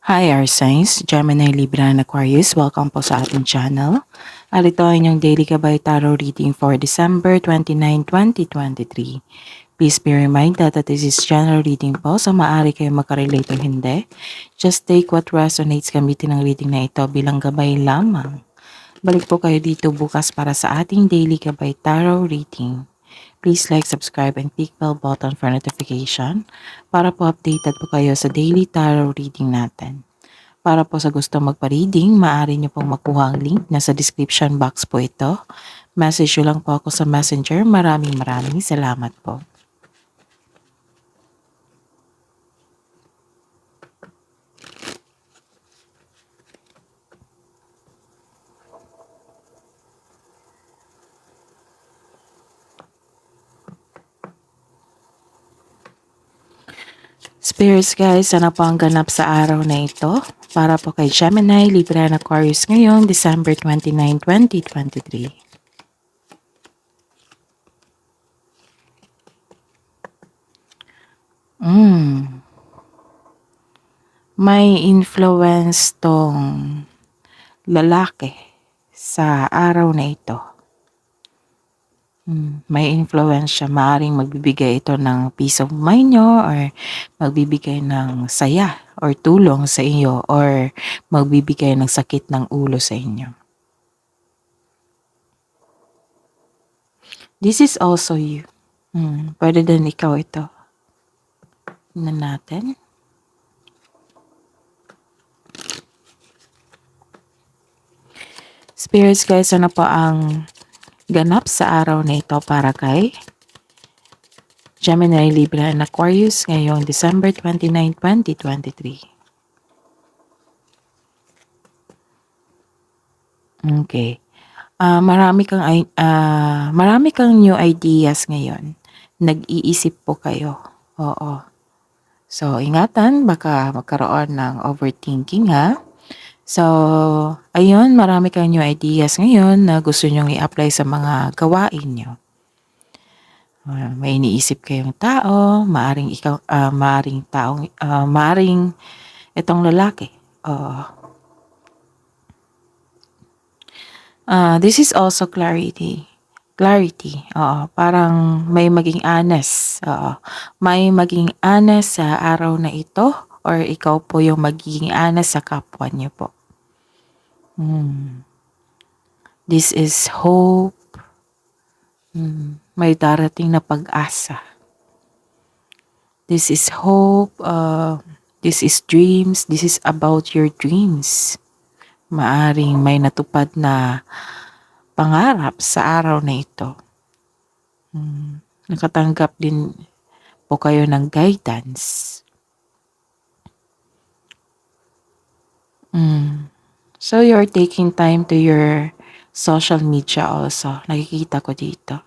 Hi, our Signs, Gemini, Libra, and Aquarius. Welcome po sa ating channel. At ito ay inyong daily gabay tarot reading for December 29, 2023. Please be reminded that this is general reading po, so maaari kayo makarelate o hindi. Just take what resonates, gamitin ang reading na ito bilang gabay lamang. Balik po kayo dito bukas para sa ating daily gabay tarot reading. Please like, subscribe, and click bell button for notification para po updated po kayo sa daily tarot reading natin. Para po sa gusto magpa-reading, maaari niyo pong makuha ang link. Nasa description box po ito. Message nyo lang po ako sa messenger. Maraming salamat po. Spirits guys, ano po ang ganap sa araw na ito? Para po kay Gemini, Libra, and Aquarius ngayon, December 29, 2023. May influence tong lalaki sa araw na ito. May influence siya. Maaring magbibigay ito ng peace of mind nyo or magbibigay ng saya or tulong sa inyo or magbibigay ng sakit ng ulo sa inyo. This is also you. Pwede din ikaw ito. Tingnan natin. Spirits guys, ano po ang ganap sa araw na ito para kay Gemini, Libra, and Aquarius ngayong December 29, 2023. Okay. Marami kang new ideas ngayon. Nag-iisip po kayo. Oo. So, ingatan, baka magkaroon ng overthinking ha. So, ayun, marami kang new ideas ngayon na gusto nyong i-apply sa mga gawain nyo. May iniisip kayong tao, maaring ikaw, maaring itong lalaki. This is also clarity. Clarity. Parang may maging honest. May maging honest sa araw na ito or ikaw po yung magiging honest sa kapwa niyo po. This is hope. May darating na pag-asa. This is hope. This is dreams. This is about your dreams. Maaring may natupad na pangarap sa araw na ito. Nakatanggap din po kayo ng guidance. So you're taking time to your social media also. Nakikita ko dito.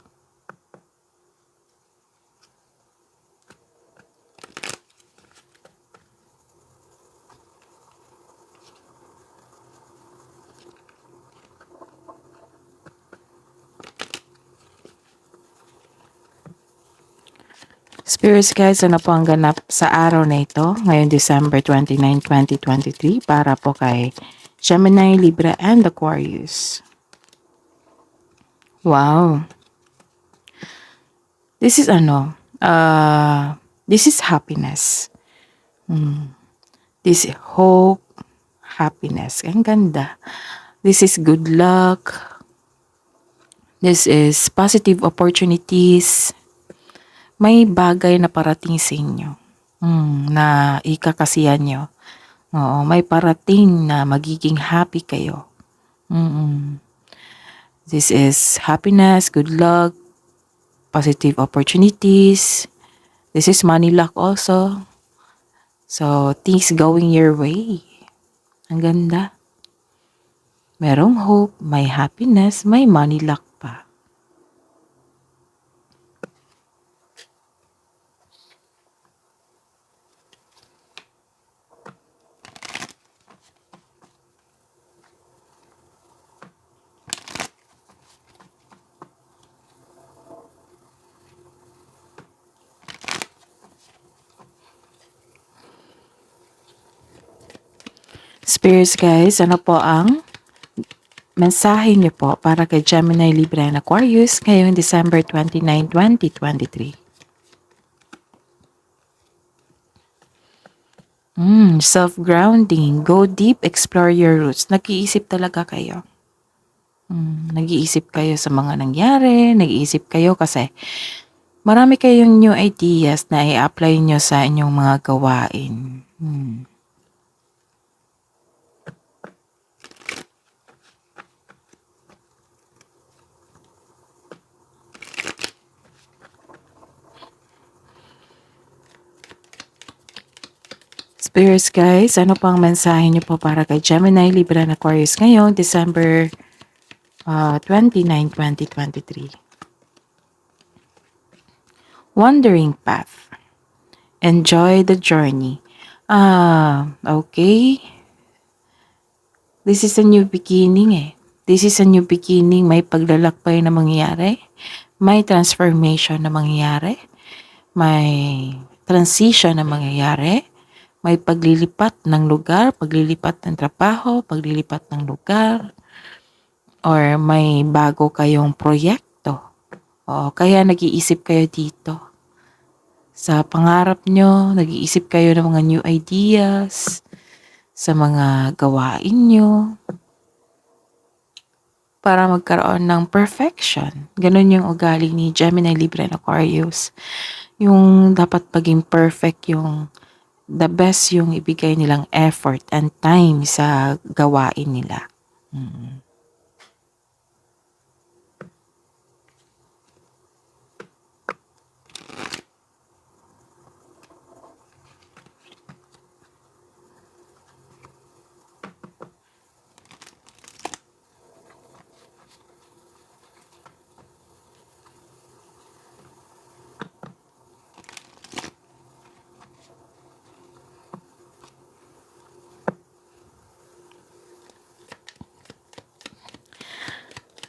Spirits guys, ano po ang ganap sa araw na ito ngayon December 29, 2023 para po kay Gemini, Libra, and Aquarius. Wow. This is this is happiness. This is hope, happiness. Ang ganda. This is good luck. This is positive opportunities. May bagay na parating sa inyo na ikakasiyan nyo. Oo, may parating na magiging happy kayo. This is happiness, good luck, positive opportunities. This is money luck also. So, things going your way. Ang ganda. Merong hope, may happiness, may money luck pa. Spirits guys, ano po ang mensahe niyo po para kay Gemini, Libra, and Aquarius ngayong December 29, 2023? Self-grounding, go deep, explore your roots. Nag-iisip talaga kayo. Nag-iisip kayo sa mga nangyari, nag-iisip kayo kasi marami kayong new ideas na i-apply nyo sa inyong mga gawain. Spirits guys, ano pang mensahe niyo po para kay Gemini, Libra, and Aquarius ngayong December 29, 2023? Wandering path. Enjoy the journey. Okay. This is a new beginning eh. This is a new beginning. May paglalakbay na mangyayari. May transformation na mangyayari. May transition na mangyayari. May paglilipat ng lugar, paglilipat ng trabaho, paglilipat ng lugar, or may bago kayong proyekto. O kaya nag-iisip kayo dito. Sa pangarap nyo, nag-iisip kayo ng mga new ideas, sa mga gawain nyo, para magkaroon ng perfection. Ganun yung ugali ni Gemini, Libra, and Aquarius. Yung dapat maging perfect, yung the best yung ibigay nilang effort and time sa gawain nila.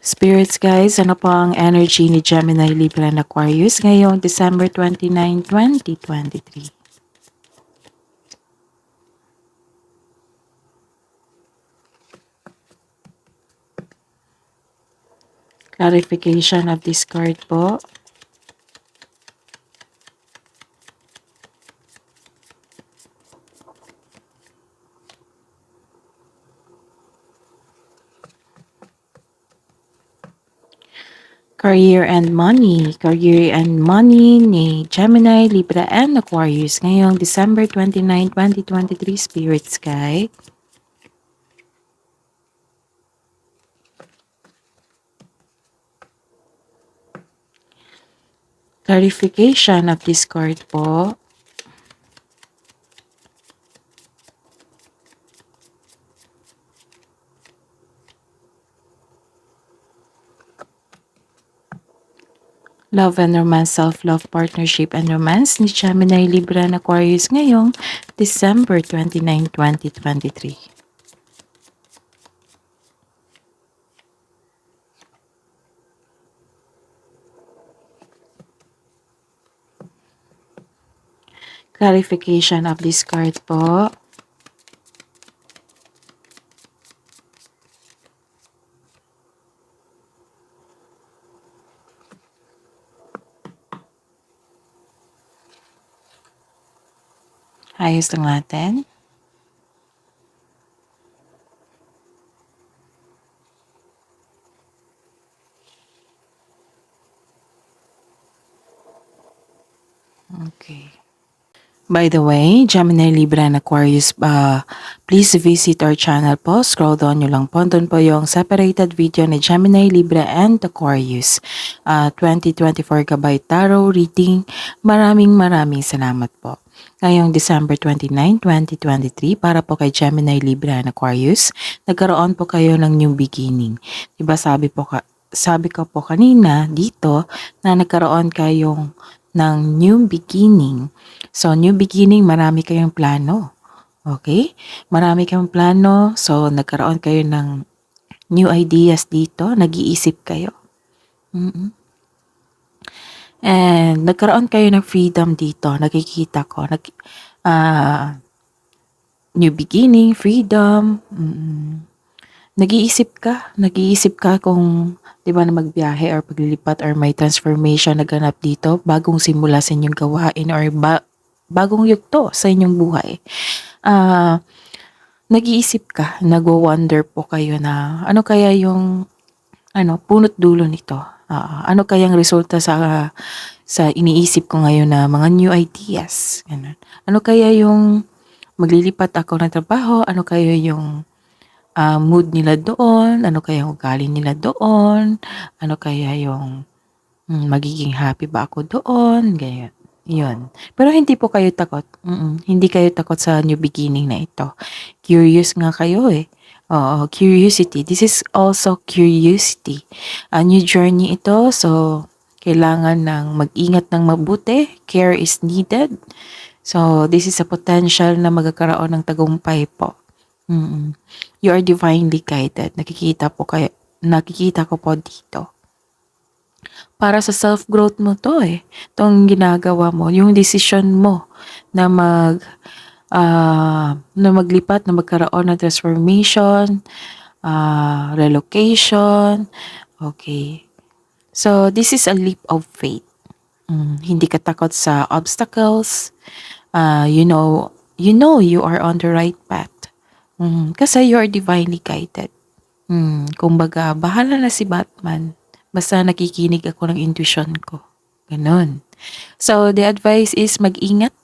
Spirits guys, ano po ang energy ni Gemini, Libra, and Aquarius ngayong December 29, 2023? Clarification of this card po. Career and money. Career and money ni Gemini, Libra, and Aquarius ngayong December 29, 2023 Spirit Sky. Clarification of this card po. Love and romance, self-love, partnership, and romance ni Gemini, Libra, and Aquarius ngayong December 29, 2023. Clarification of this card po. Ayos lang natin. Okay. By the way, Gemini, Libra, and Aquarius, please visit our channel po. Scroll down nyo lang po. Doon po yung separated video ni Gemini, Libra, and Aquarius. 2024 Gabay Tarot Reading. Maraming salamat po. Ngayong December 29, 2023, para po kay Gemini, Libra, and Aquarius, nagkaroon po kayo ng new beginning. Diba sabi ko po kanina dito na nagkaroon kayong ng new beginning. So, new beginning, marami kayong plano. Okay? Marami kayong plano. So, nagkaroon kayo ng new ideas dito. Nag-iisip kayo. And nagkaroon kayo ng freedom dito. Nakikita ko. new beginning, freedom. Nag-iisip ka kung 'di ba na magbiyahe or paglilipat or may transformation na ganap dito, bagong simula sa inyong gawain or bagong yugto sa inyong buhay. Ah, Nag-iisip ka, nagwo-wonder po kayo na ano kaya yung punot dulo nito. Ano kayang resulta sa iniisip ko ngayon na mga new ideas, gano'n. Ano kaya yung maglilipat ako ng trabaho, ano kaya yung mood nila doon, ano kaya yung ugali nila doon, ano kaya yung magiging happy ba ako doon, ganyan. Yun. Pero hindi po kayo takot. Hindi kayo takot sa new beginning na ito. Curious nga kayo eh. Oo, curiosity. This is also curiosity. A new journey ito, so kailangan ng mag-ingat ng mabuti. Care is needed. So, this is a potential na magkakaroon ng tagumpay po. You are divinely guided. Nakikita ko po dito. Para sa self-growth mo to eh. Itong ginagawa mo, yung decision mo na na maglipat, na magkaroon ng transformation, relocation. Okay. So, this is a leap of faith. Hindi ka takot sa obstacles. You are on the right path. Kasi you are divinely guided. Kumbaga, bahala na si Batman. Basta nakikinig ako ng intuition ko. Ganon. So, the advice is mag-ingat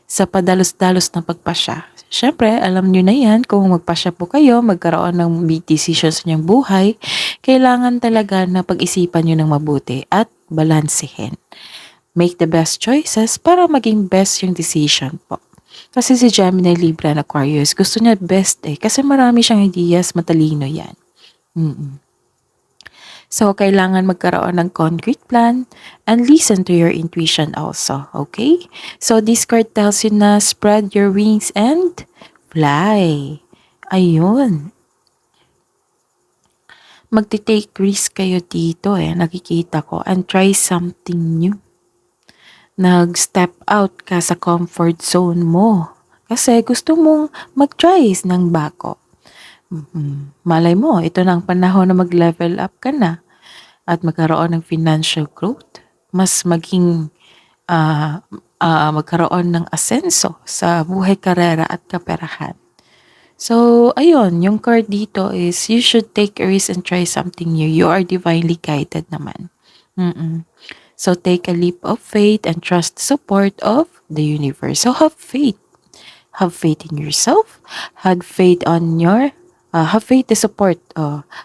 sa padalos-dalos ng pagpasya. Siyempre, alam nyo na yan, kung magpasya po kayo, magkaroon ng big decisions sa inyong buhay, kailangan talaga na pag-isipan nyo ng mabuti at balansehin. Make the best choices para maging best yung decision po. Kasi si Gemini, Libra, and Aquarius, gusto niya best eh. Kasi marami siyang ideas, matalino yan. So, kailangan magkaroon ng concrete plan and listen to your intuition also, okay? So, this card tells you na spread your wings and fly. Ayun. Magti-take risk kayo dito eh, nakikita ko, and try something new. Nag-step out ka sa comfort zone mo. Kasi gusto mong mag-try ng bago. Malay mo, ito na ang panahon na mag-level up ka na at magkaroon ng financial growth. Mas magkaroon ng asenso sa buhay, karera at kaperahan. So, ayun, yung card dito is you should take a risk and try something new. You are divinely guided naman. So, take a leap of faith and trust the support of the universe. So, have faith. Have faith in yourself. Have faith on your have faith the support.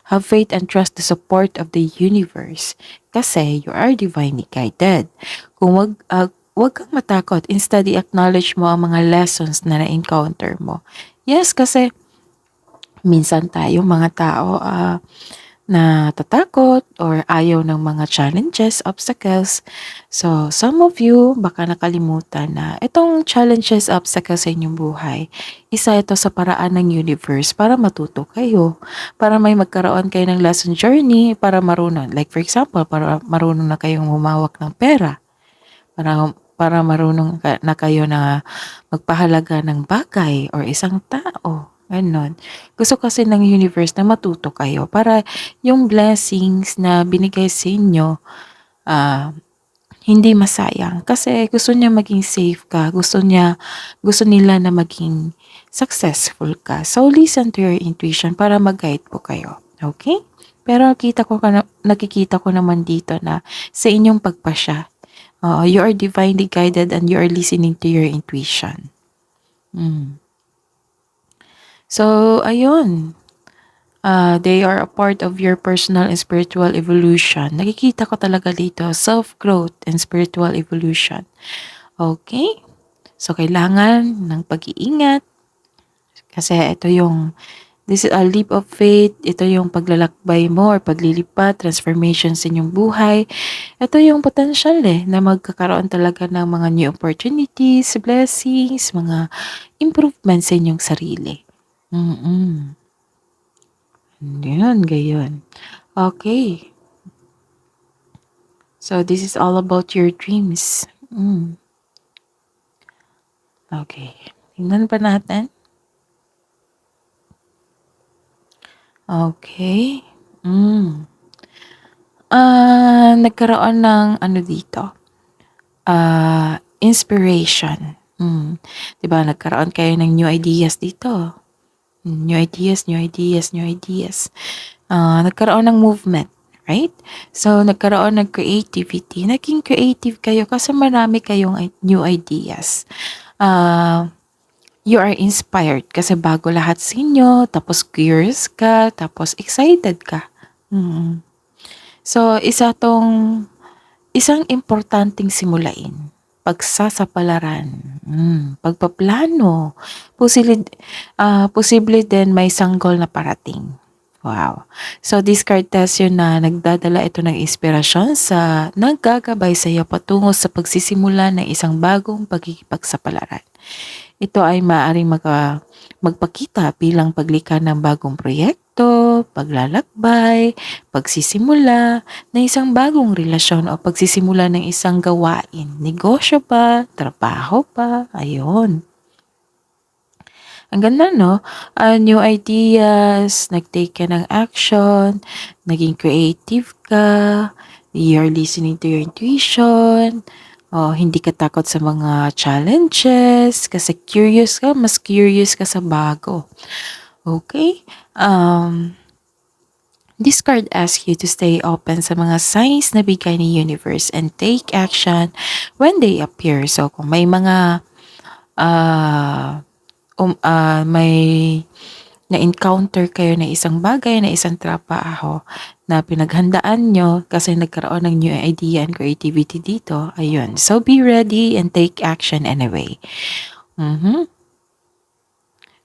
Have faith and trust the support of the universe. Kasi you are divinely guided. Kung wag kang matakot. Instead, i-acknowledge mo ang mga lessons na na-encounter mo. Yes, kasi minsan tayo mga tao natatakot or ayaw ng mga challenges, obstacles. So, some of you baka nakalimutan na itong challenges, obstacles sa inyong buhay, isa ito sa paraan ng universe para matuto kayo, para may magkaroon kayo ng lesson journey, para marunong. Like for example, para marunong na kayong humawak ng pera, para marunong na kayo na magpahalaga ng bagay or isang tao. Ganon. Gusto kasi ng universe na matuto kayo para yung blessings na binigay sa inyo, hindi masayang. Kasi gusto niya maging safe ka. Gusto nila na maging successful ka. So, listen to your intuition para mag-guide po kayo. Okay? Pero nakikita ko naman dito na sa inyong pagpasya, you are divinely guided and you are listening to your intuition. So, ayun. They are a part of your personal and spiritual evolution. Nakikita ko talaga dito, self-growth and spiritual evolution. Okay? So, kailangan ng pag-iingat. Kasi this is a leap of faith. Ito yung paglalakbay mo or paglilipat, transformation sa inyong buhay. Ito yung potential na magkakaroon talaga ng mga new opportunities, blessings, mga improvements sa inyong sarili. Yan, gayon. Okay. So, this is all about your dreams. Okay. Tingnan pa natin. Okay. Hmm. Nagkaroon ng ano dito, inspiration. 'Di ba nagkaroon kayo ng new ideas dito. New ideas, new ideas, new ideas. Nagkaroon ng movement, right? So, nagkaroon ng creativity. Naging creative kayo kasi marami kayong new ideas. Ah, you are inspired kasi bago lahat sa inyo, tapos curious ka, tapos excited ka. Mm. So, isang importanteng simulain, pagsasapalaran, pagpaplano, posible din may sanggol na parating. Wow. So, this card tells you na nagdadala ito ng inspirasyon sa naggagabay sa iyo patungo sa pagsisimula ng isang bagong pagkikipagsapalaran. Ito ay maaaring magpakita bilang paglikha ng bagong proyekto, paglalakbay, pagsisimula ng isang bagong relasyon o pagsisimula ng isang gawain. Negosyo pa, trabaho pa, ayun. Ang ganda, no? New ideas, nag-take ka ng action, naging creative ka, you're listening to your intuition, hindi ka takot sa mga challenges, kasi curious ka, mas curious ka sa bago. Okay? This card asks you to stay open sa mga signs na bigay ni universe and take action when they appear. So, kung may mga may na-encounter kayo na isang bagay, na isang trabaho na pinaghandaan nyo kasi nagkaroon ng new idea and creativity dito, ayun. So, be ready and take action anyway.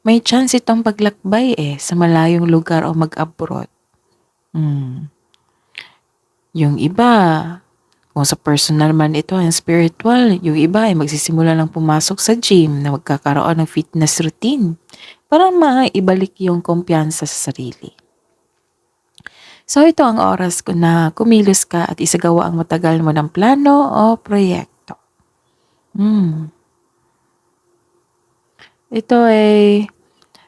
May chance itong paglakbay sa malayong lugar o mag-abroad. Yung iba, kung sa personal man ito and spiritual, yung iba ay magsisimula lang pumasok sa gym na magkakaroon ng fitness routine para maibalik yung kumpiyansa sa sarili. So ito ang oras ko na kumilos ka at isagawa ang matagal mo ng plano o proyekto. Ito ay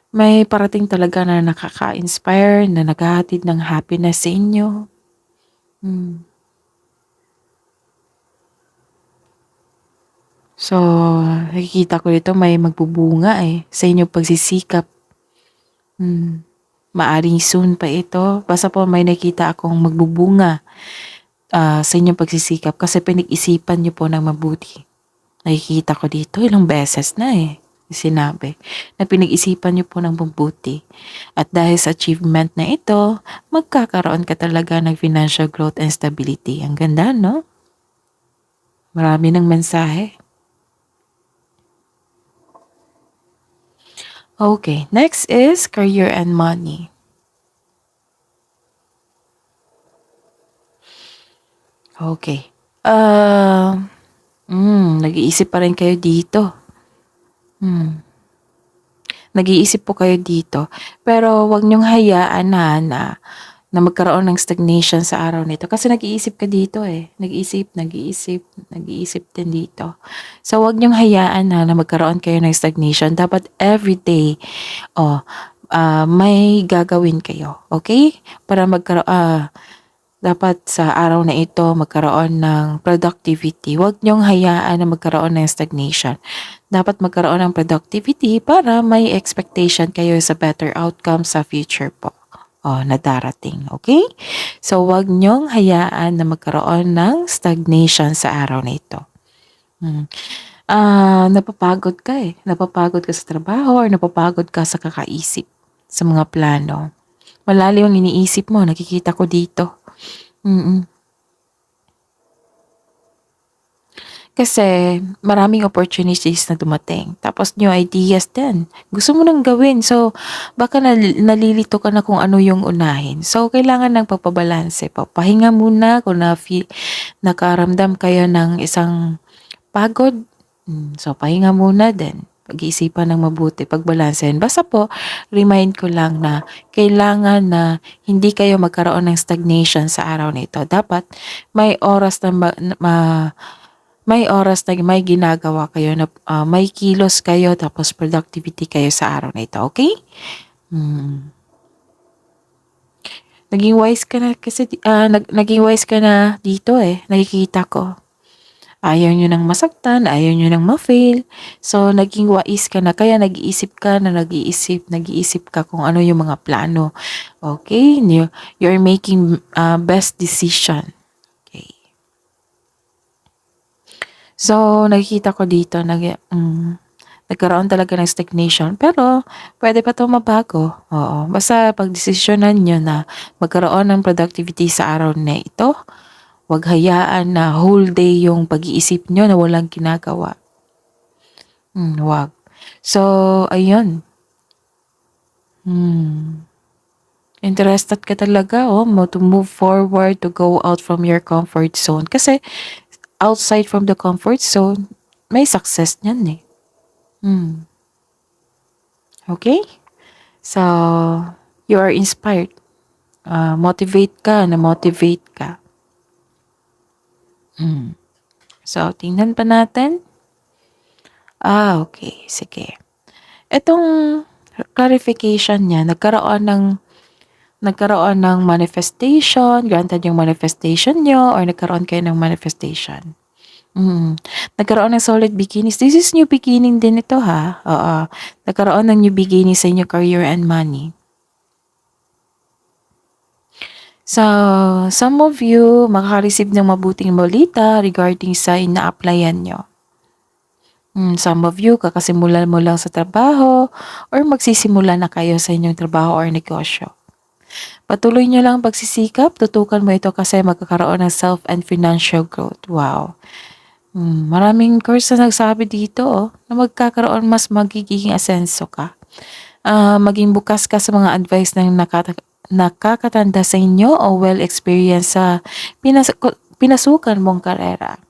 may parating talaga na nakaka-inspire, na naghahatid ng happiness sa inyo. So, nakikita ko dito may magbubunga sa inyong pagsisikap. Maaring soon pa ito. Basta po may nakita akong magbubunga sa inyong pagsisikap kasi pinag-isipan niyo po ng mabuti. Nakikita ko dito ilang beses na sinabi na pinag-isipan niyo po ng mabuti. At dahil sa achievement na ito, magkakaroon ka talaga ng financial growth and stability. Ang ganda, no? Marami ng mensahe. Okay, next is career and money. Okay. Nag-iisip pa rin kayo dito. Nag-iisip po kayo dito. Pero wag niyong hayaan na magkaroon ng stagnation sa araw nito. Kasi nag-iisip ka dito nag-iisip din dito. So wag niyong hayaan na magkaroon kayo ng stagnation. Dapat everyday, may gagawin kayo. Okay? Para dapat sa araw na ito magkaroon ng productivity. Huwag niyong hayaan na magkaroon ng stagnation. Dapat magkaroon ng productivity para may expectation kayo sa better outcome sa future po na darating. Okay? So, huwag niyong hayaan na magkaroon ng stagnation sa araw na ito. Napapagod ka Napapagod ka sa trabaho or napapagod ka sa kakaisip sa mga plano. Malalim ang iniisip mo, nakikita ko dito. Kasi maraming opportunities na dumating. Tapos new ideas din. Gusto mo nang gawin. So, baka nalilito ka na kung ano yung unahin. So, kailangan ng pagpabalanse po. Pahinga muna kung nakaramdam kayo ng isang pagod. So, pahinga muna din. Pag-iisipan ng mabuti, pagbalansehin. Basta po, remind ko lang na kailangan na hindi kayo magkaroon ng stagnation sa araw na ito. Dapat may oras na may ginagawa kayo na may kilos kayo tapos productivity kayo sa araw na ito. Okay? Naging wise ka na kasi, naging wise ka na dito eh, nakikita ko. Ayaw niyo nang masaktan, ayaw niyo nang ma-fail. So, naging wais ka na. Kaya nag-iisip ka na nag-iisip ka kung ano yung mga plano. Okay? You're making best decision. Okay. So, nakikita ko dito, nagkaroon talaga ng stagnation. Pero, pwede pa ito mabago. Oo. Basta pag-desisyonan nyo na magkaroon ng productivity sa araw na ito, huwag hayaan na whole day yung pag-iisip nyo na walang ginagawa. Wag. So, ayun. Interested ka talaga, to move forward, to go out from your comfort zone. Kasi, outside from the comfort zone, may success niyan eh. Okay? So, you are inspired. Na-motivate ka. So, tingnan pa natin. Okay. Sige. Itong clarification niya, nagkaroon ng manifestation, granted yung manifestation nyo, or nagkaroon kayo ng manifestation. Nagkaroon ng solid beginnings. This is new beginning din ito ha. Oo. Nagkaroon ng new beginning sa inyo career and money. So, some of you makaka-receive ng mabuting balita regarding sa ina-applyan nyo. Some of you, kakasimulan mo lang sa trabaho or magsisimula na kayo sa inyong trabaho or negosyo. Patuloy nyo lang pagsisikap, tutukan mo ito kasi magkakaroon ng self and financial growth. Wow. Maraming course na nagsabi dito na mas magiging asenso ka. Maging bukas ka sa mga advice ng nakakatanda sa inyo o well-experienced sa pinasukan mong karera.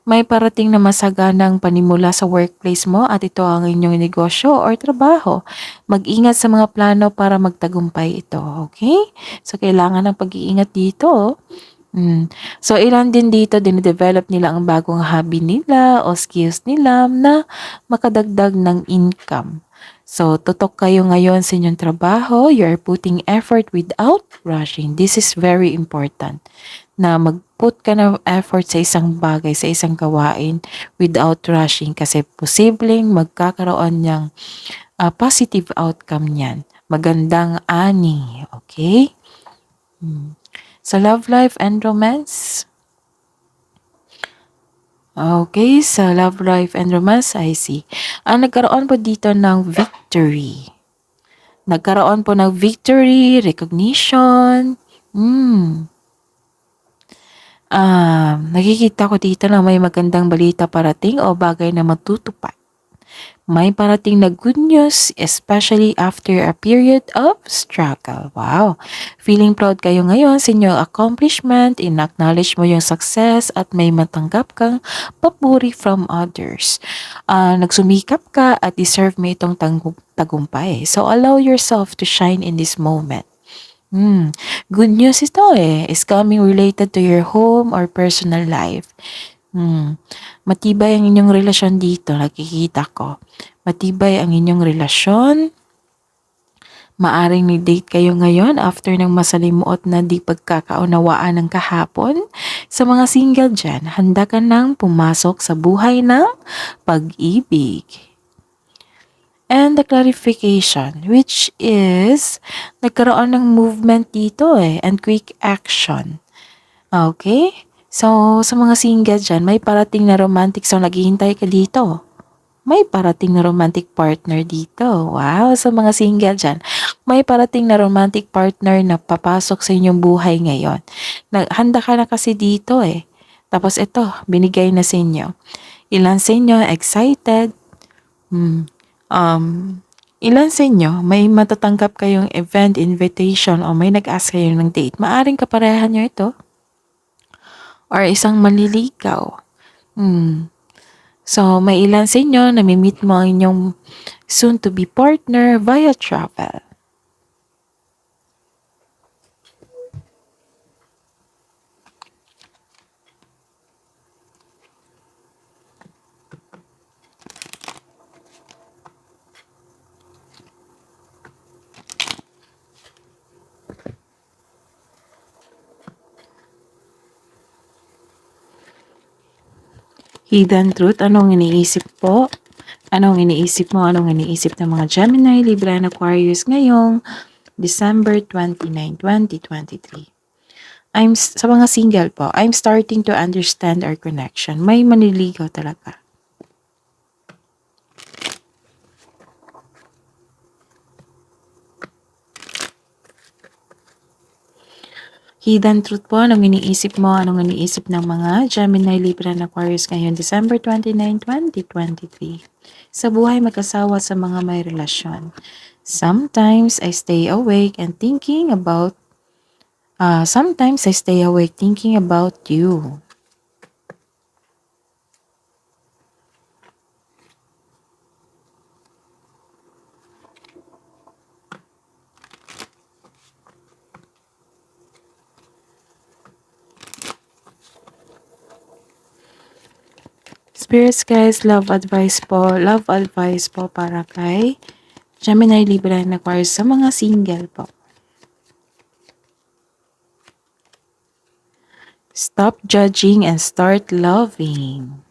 May parating na masaganang panimula sa workplace mo at ito ang inyong negosyo or trabaho. Mag-ingat sa mga plano para magtagumpay ito, okay? So, kailangan ng pag-iingat dito. So, ilan din dito, dinidevelop nila ang bagong hobby nila o skills nila na makadagdag ng income. So, tutok kayo ngayon sa inyong trabaho. You are putting effort without rushing. This is very important na mag-put ka ng effort sa isang bagay, sa isang gawain without rushing kasi posibleng magkakaroon ng positive outcome niyan. Magandang ani, okay? Sa love life and romance? Okay, sa love life and romance, I see. Nagkaroon po dito ng victory. Nagkaroon po ng victory, recognition. Nakikita ko dito na may magandang balita parating o bagay na matutupad. May parating na good news, especially after a period of struggle. Wow! Feeling proud kayo ngayon sa inyong accomplishment, in-acknowledge mo yung success at may matanggap kang papuri from others. Nagsumikap ka at deserve mo itong tagumpay. So allow yourself to shine in this moment. Good news ito is coming related to your home or personal life. Matibay ang inyong relasyon dito, nakikita ko. Matibay ang inyong relasyon. Maaring nag-date kayo ngayon after ng masalimuot na di pagkakaunawaan ng kahapon. Sa mga single dyan, handa ka nang pumasok sa buhay ng pag-ibig. And the clarification, which is, nagkaroon ng movement dito and quick action. Okay? So, sa mga single dyan, may parating na romantic song, naghihintay ka dito. May parating na romantic partner dito. Wow, sa mga single dyan, may parating na romantic partner na papasok sa inyong buhay ngayon. Handa ka na kasi dito Tapos ito, binigay na sa inyo. Ilan sa inyo excited? Ilan sa inyo may matatanggap kayong event invitation o may nag-ask kayo ng date? Maaring kaparehan nyo ito or isang manliligaw. So, may ilan sa inyo nami-meet mo ang inyong soon-to-be partner via travel. Hidden truth, anong iniisip po? Anong iniisip mo? Anong iniisip ng mga Gemini, Libra, and Aquarius ngayong December 29, 2023? Sa mga single po, I'm starting to understand our connection. May manliligaw talaga. Hidden truth po, anong iniisip mo? Anong iniisip ng mga Gemini, Libra, and Aquarius ngayon December 29, 2023? Sa buhay mag-asawa sa mga may relasyon. Sometimes I stay awake thinking about you. Spirits guys, love advice po. Love advice po para kay Gemini, Libra, and Aquarius sa mga single po. Stop judging and start loving.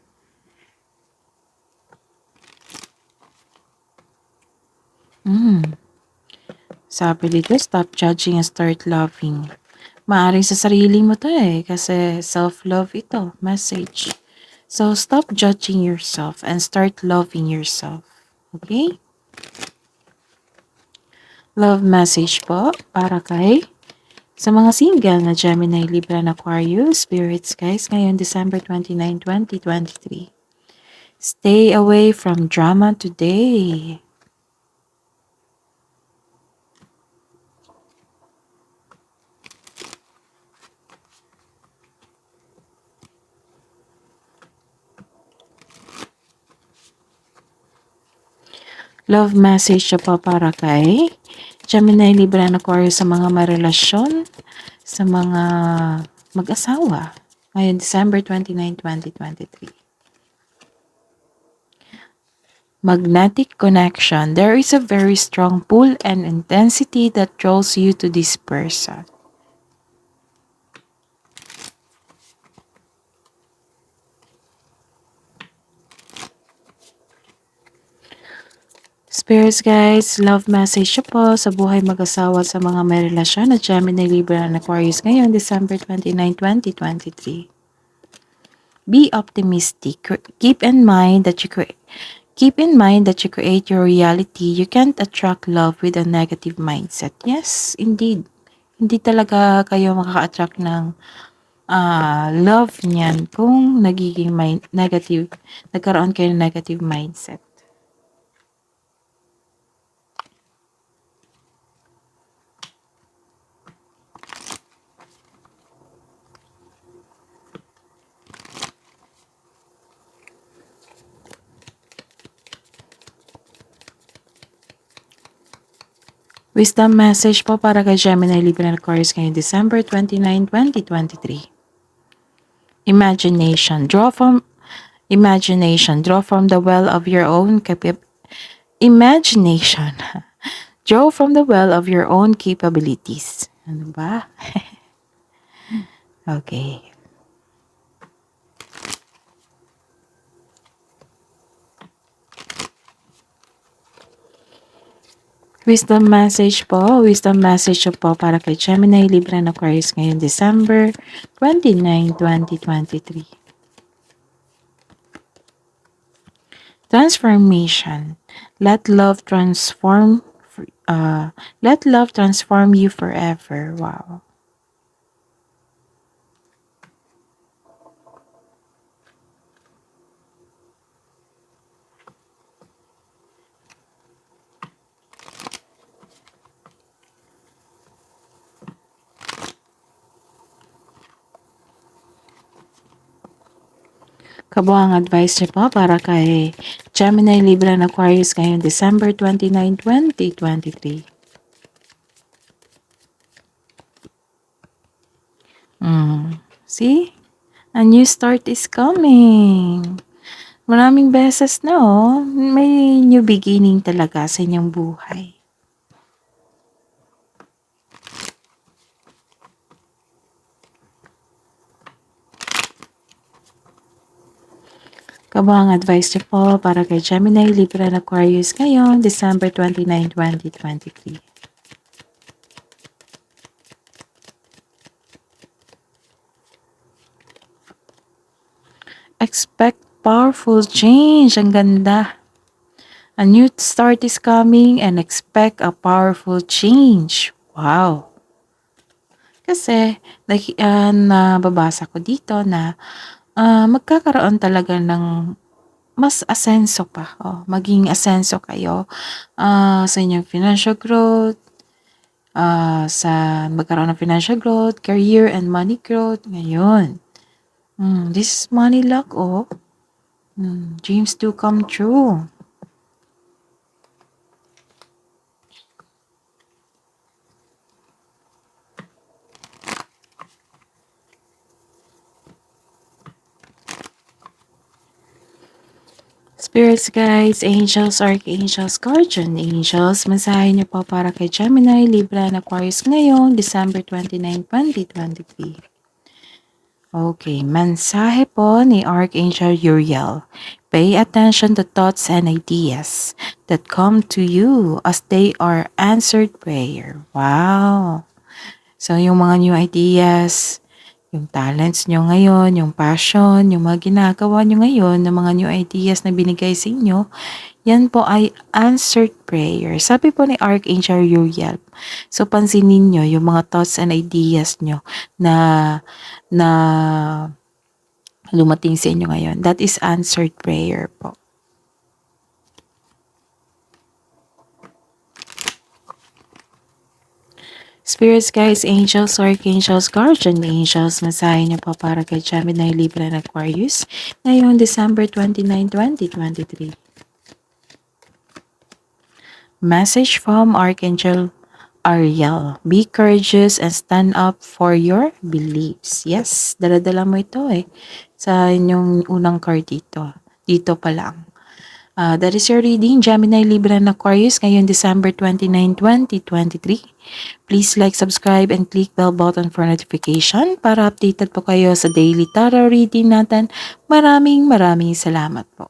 Sabi dito, stop judging and start loving. Maaring sa sarili mo to kasi self-love ito, message. So, stop judging yourself and start loving yourself. Okay? Love message po para kay sa mga single na Gemini, Libra, and Aquarius, spirits guys, ngayon December 29, 2023. Stay away from drama today. Love message siya po para kay Gemini, Libra, and Aquarius sa mga marelasyon, sa mga mag-asawa. Ngayon, December 29, 2023. Magnetic connection. There is a very strong pull and intensity that draws you to this person. Spirits guys, love message siya po sa buhay mag-asawa sa mga may relasyon na Gemini, Libra, and Aquarius ngayon, December 29, 2023. Be optimistic. Keep in mind that you create your reality. You can't attract love with a negative mindset. Yes, indeed. Hindi talaga kayo makaka-attract ng love niyan kung nagkaroon kayo ng negative mindset. Wisdom message po para kay Gemini, Libra, and Aquarius ngayong December 29, 2023. Imagination. Draw from the well of your own imagination. Draw from the well of your own capabilities. Ano ba? Okay. Wisdom message po para kay Gemini, Libra, and Aquarius ngayong December 29, 2023. Transformation. Let love transform you forever. Wow. Kabuang advice niyo po para kay Gemini, Libra, and Aquarius ngayong December 29, 2023. See? A new start is coming. Maraming beses na may new beginning talaga sa inyong buhay. Kabang advice niyo po para kay Gemini, Libra, and Aquarius ngayon, December 29, 2023. Expect powerful change. Ang ganda. A new start is coming and expect a powerful change. Wow. Kasi nababasa ko dito na magkakaroon talaga ng mas asenso pa. Maging asenso kayo sa inyong financial growth, sa magkaroon ng financial growth, career and money growth. Ngayon, this is money luck, dreams do come true. Spirits, guides, angels, archangels, guardian angels, mensahe niyo po para kay Gemini, Libra, and Aquarius ngayon, December 29, 2023. Okay, mensahe po ni Archangel Uriel. Pay attention to thoughts and ideas that come to you as they are answered prayer. Wow! So, yung mga new ideas, yung talents nyo ngayon, yung passion, yung mga ginagawa nyo ngayon, ng mga new ideas na binigay sa inyo, yan po ay answered prayer. Sabi po ni Archangel Uriel. So, pansinin nyo yung mga thoughts and ideas nyo na lumating sa inyo ngayon. That is answered prayer po. Spirits, guides, angels, archangels, guardian angels, mensahe niyo po para kay Gemini, Libra, and Aquarius ngayong December 29, 2023. Message from Archangel Ariel. Be courageous and stand up for your beliefs. Yes, dala-dala mo ito sa inyong unang card dito. Dito pa lang. That is your reading, Gemini, Libra, and Aquarius ngayon December 29, 2023. Please like, subscribe, and click bell button for notification para updated po kayo sa daily tarot reading natin. Maraming salamat po.